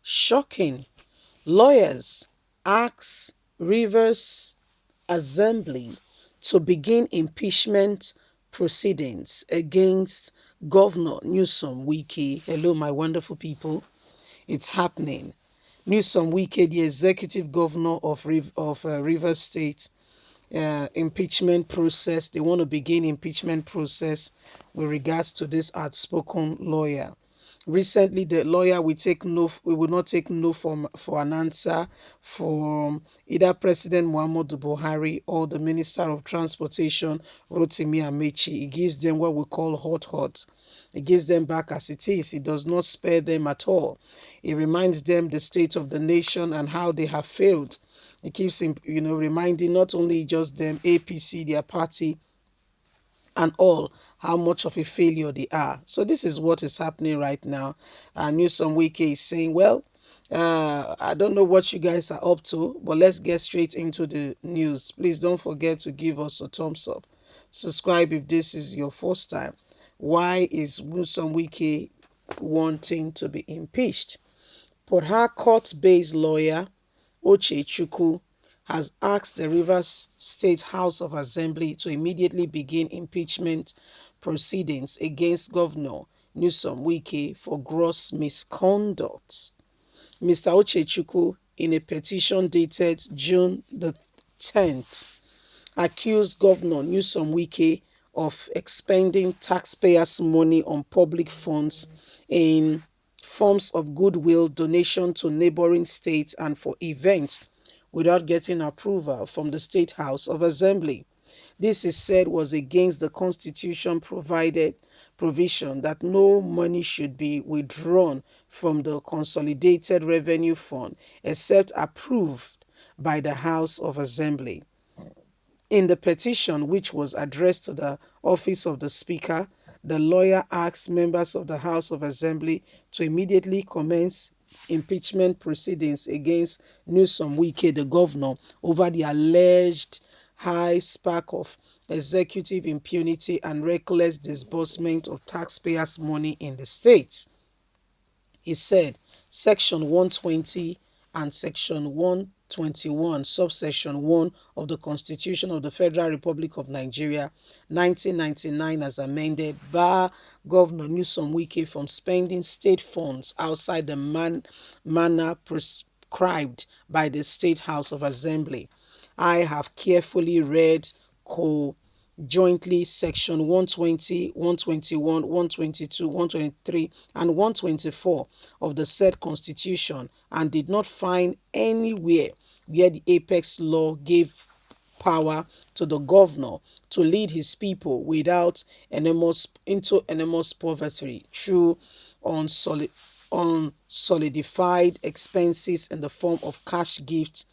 Shocking. Lawyers ask Rivers Assembly to begin impeachment proceedings against Governor Newsom Wike. Hello, my wonderful people. It's happening. Newsom Wike, the executive governor of Rivers State, impeachment process. They want to begin impeachment process with regards to this outspoken lawyer. Recently, the lawyer will not take no for an answer from either President Muhammadu Buhari or the Minister of Transportation Rotimi Amechi. He gives them what we call hot. He gives them back as it is. He does not spare them at all. He reminds them the state of the nation and how they have failed. He keeps reminding not only just them, APC, their party, and all, how much of a failure they are. So this is what is happening right now. Newsom Wike is saying, well, I don't know what you guys are up to, but let's get straight into the news. Please don't forget to give us a thumbs up. Subscribe if this is your first time. Why is Newsom Wike wanting to be impeached? Port Harcourt-based lawyer Ochechukwu has asked the Rivers State House of Assembly to immediately begin impeachment proceedings against Governor Newsom Wike for gross misconduct. Mr. Ochechukwu, in a petition dated June the 10th, accused Governor Newsom Wike of expending taxpayers' money on public funds in forms of goodwill, donation to neighboring states, and for events without getting approval from the State House of Assembly. This is said was against the Constitution provision that no money should be withdrawn from the Consolidated Revenue Fund except approved by the House of Assembly. In the petition, which was addressed to the office of the Speaker, the lawyer asked members of the House of Assembly to immediately commence impeachment proceedings against Newsom Wike, the governor, over the alleged high spark of executive impunity and reckless disbursement of taxpayers' money in the state. He said Section 120 and Section 121, subsection 1 of the Constitution of the Federal Republic of Nigeria, 1999, as amended, bar Governor Newsom Wike from spending state funds outside the manner prescribed by the State House of Assembly. I have carefully read jointly Section 120, 121, 122, 123, and 124 of the said Constitution and did not find anywhere where the Apex law gave power to the governor to lead his people without into enormous poverty through unsolidified expenses in the form of cash gifts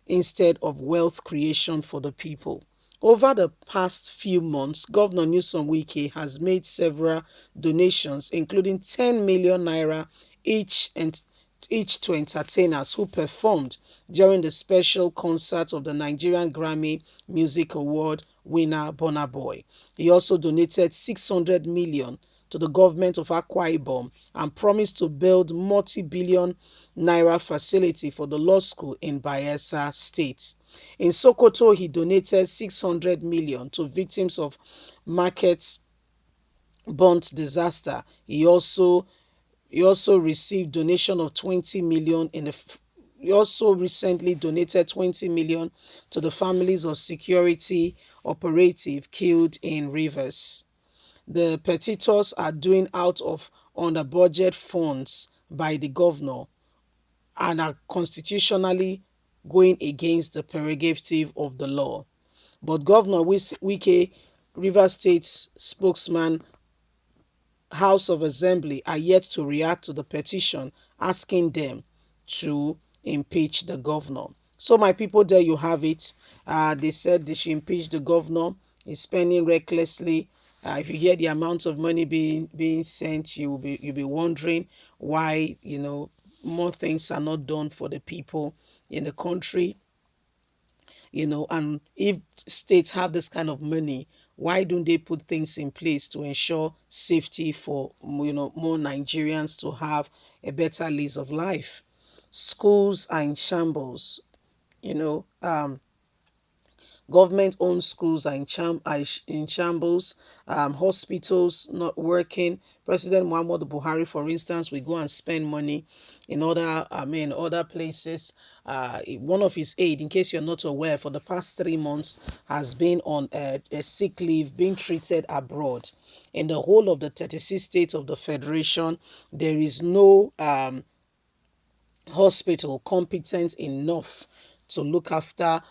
instead of wealth creation for the people. Over the past few months, Governor Newsom Wike has made several donations, including 10 million naira each to entertainers who performed during the special concert of the Nigerian Grammy Music Award winner Burna Boy. He also donated 600 million to the government of Akwa Ibom and promised to build multi-billion naira facility for the law school in Bayelsa State. In Sokoto, he donated 600 million to victims of market burnt disaster. He also received donation of 20 million he also recently donated 20 million to the families of security operative killed in Rivers. The petitors are doing out of under budget funds by the governor and are constitutionally going against the prerogative of the law. But Governor Wike, Rivers State's spokesman, House of Assembly, are yet to react to the petition asking them to impeach the governor. So my people, there you have it. They said they should impeach the governor. He's spending recklessly. If you hear the amount of money being sent, you'll be wondering why more things are not done for the people in the country. And if states have this kind of money, why don't they put things in place to ensure safety for more Nigerians to have a better lease of life? Schools are in shambles. You know, government-owned schools are in shambles. Hospitals not working. President Muhammadu Buhari, for instance, will go and spend money in other places. One of his aide, in case you're not aware, for the past 3 months has been on a sick leave, being treated abroad. In the whole of the 36 states of the federation, there is no hospital competent enough to look after,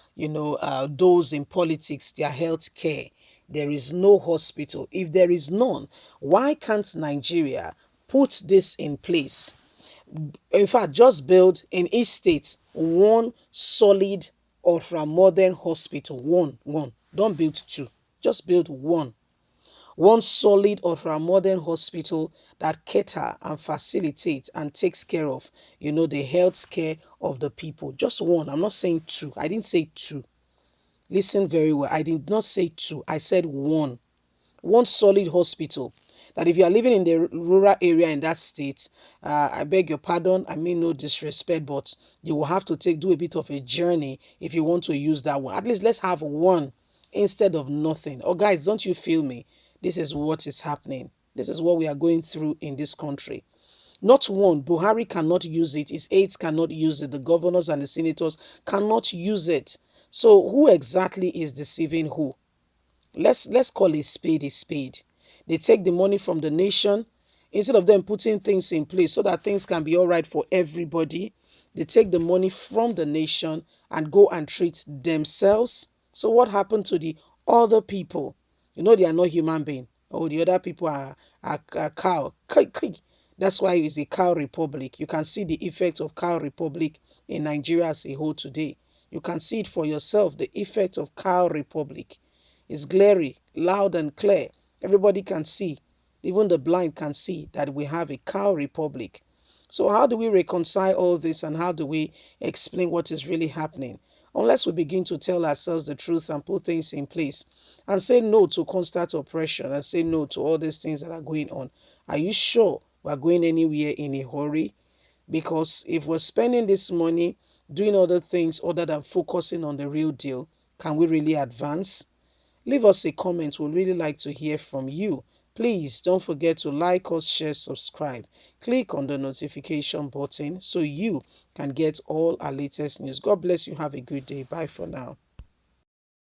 those in politics, their health care. There is no hospital. If there is none, why can't Nigeria put this in place? In fact, just build in each state one solid ultra modern hospital. One. Don't build two. Just build one solid ultra-modern hospital that cater and facilitate and takes care of, the health care of the people. Just one. I'm not saying two. I didn't say two. Listen very well. I did not say two. I said one solid hospital that if you are living in the rural area in that state, I beg your pardon, I mean no disrespect, but you will have to do a bit of a journey if you want to use that one. At least let's have one instead of nothing. Oh guys, don't you feel me? This is what is happening. This is what we are going through in this country. Not one. Buhari cannot use it. His aides cannot use it. The governors and the senators cannot use it. So who exactly is deceiving who? Let's call a spade a spade. They take the money from the nation instead of them putting things in place so that things can be all right for everybody. They take the money from the nation and go and treat themselves. So what happened to the other people? They are not human beings. Oh, the other people are cow. That's why it's a cow republic. You can see the effect of cow republic in Nigeria as a whole today. You can see it for yourself, the effect of cow republic. It's glary, loud and clear. Everybody can see. Even the blind can see that we have a cow republic. So how do we reconcile all this and how do we explain what is really happening? Unless we begin to tell ourselves the truth and put things in place and say no to constant oppression and say no to all these things that are going on. Are you sure we're going anywhere in a hurry? Because if we're spending this money doing other things other than focusing on the real deal, can we really advance? Leave us a comment. We'd really like to hear from you. Please don't forget to like us, share, subscribe. Click on the notification button so you can get all our latest news. God bless you. Have a good day. Bye for now.